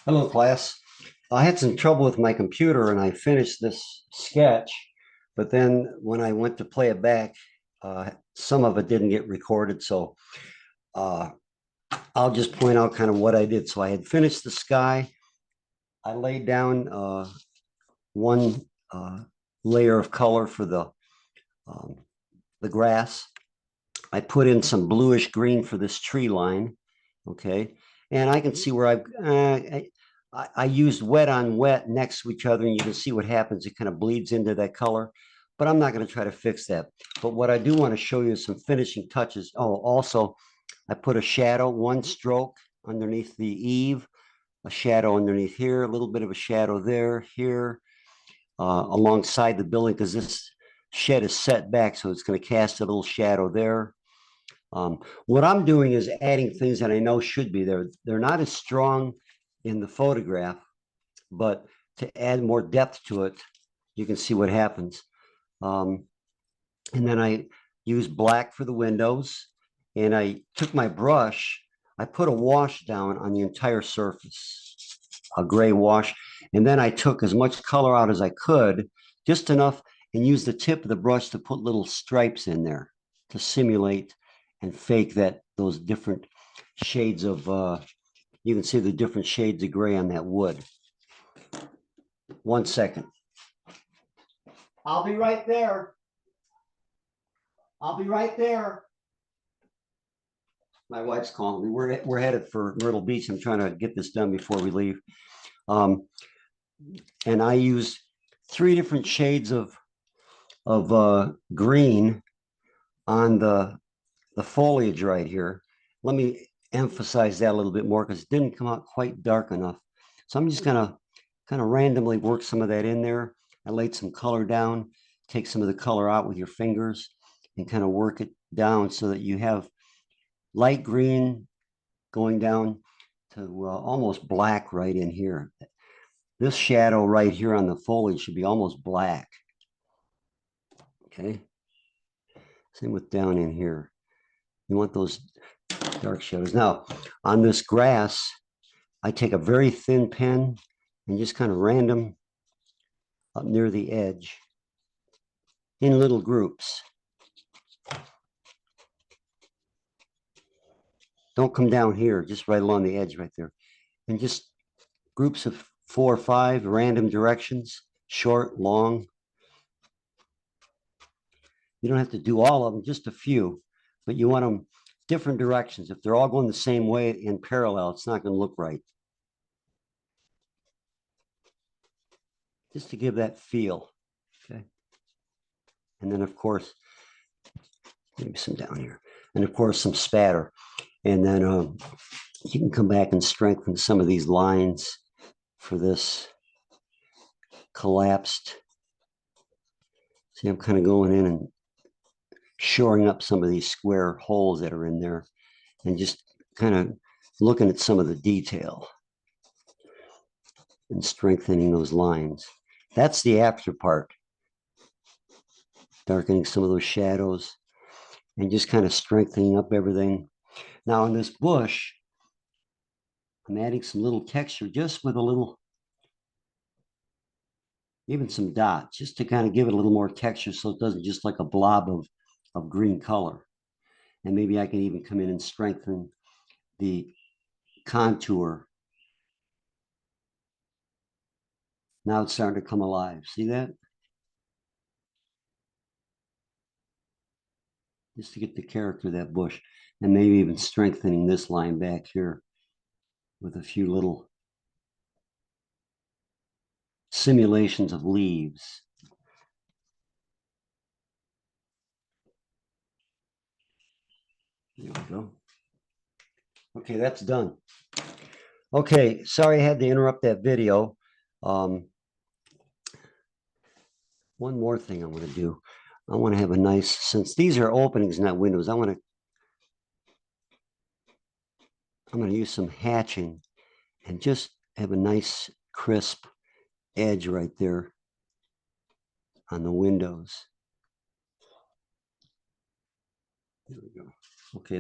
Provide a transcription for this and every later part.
Hello, class. I had some trouble with my computer and I finished this sketch, but then when I went to play it back, some of it didn't get recorded. So uh, I'll just point out kind of what I did. So I had finished the sky. I laid down one uh, layer of color for um, the grass. I put in some bluish green for this tree line. Okay. And I can see where I used wet on wet next to each other, and you can see what happens. It kind of bleeds into that color, but I'm not going to try to fix that. But what I do want to show you is some finishing touches. Oh, also, I put a shadow, one stroke underneath the eave, a shadow underneath here, a little bit of a shadow there, here, alongside the building, because this shed is set back, so it's going to cast a little shadow there. What I'm doing is adding things that I know should be there. They're not as strong in the photograph, but to add more depth to it, you can see what happens. Um, and then I use black for the windows, and I took my brush, I put a wash down on the entire surface, a gray wash, and then I took as much color out as I could, just enough, and used the tip of the brush to put little stripes in there to simulate and fake that those different shades of you can see the different shades of gray on that wood. 1 second. I'll be right there. I'll be right there. My wife's calling me. We're headed for Myrtle Beach. I'm trying to get this done before we leave. Um, and I used three different shades of green on the foliage right here. Let me emphasize that a little bit more because it didn't come out quite dark enough. So I'm just gonna kind of randomly work some of that in there. I laid some color down, take some of the color out with your fingers and kind of work it down so that you have light green going down to almost black right in here. This shadow right here on the foliage should be almost black. Okay. Same with down in here. You want those dark shadows. Now, on this grass, I take a very thin pen and just kind of random up near the edge in little groups. Don't come down here, just right along the edge right there. And just groups of 4 or 5 random directions, short, long. You don't have to do all of them, just a few, but you want them different directions. If they're all going the same way in parallel, it's not going to look right. Just to give that feel. Okay. And then, of course, maybe some down here. And of course, some spatter. And then you can come back and strengthen some of these lines for this collapsed. See, I'm kind of going in and shoring up some of these square holes that are in there and just kind of looking at some of the detail and strengthening those lines. That's the after part, darkening some of those shadows and just kind of strengthening up everything. Now in this bush, I'm adding some little texture just with a little, even some dots, just to kind of give it a little more texture so it doesn't just like a blob of green color. And maybe I can even come in and strengthen the contour. Now it's starting to come alive. See that? Just to get the character of that bush. And maybe even strengthening this line back here with a few little simulations of leaves. There we go. Okay, that's done. Okay, sorry I had to interrupt that video. One more thing I want to do. I want to have a nice, since these are openings, not windows, I'm going to use some hatching and just have a nice crisp edge right there on the windows. There we go. Okay,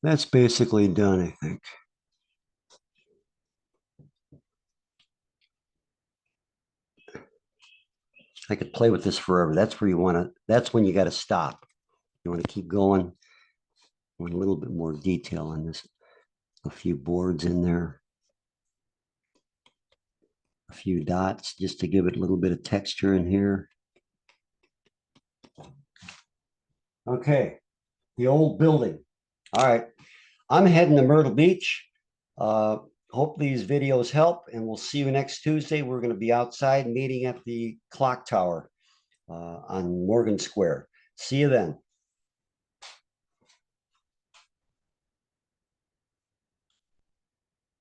that's basically done, I think. I could play with this forever. That's where you want to, that's when you got to stop. You want to keep going. Want a little bit more detail on this. A few boards in there. A few dots just to give it a little bit of texture in here. Okay, the old building. All right, I'm heading to Myrtle Beach. Hope these videos help, and we'll see you next Tuesday. We're going to be outside meeting at the clock tower on Morgan Square. See you then.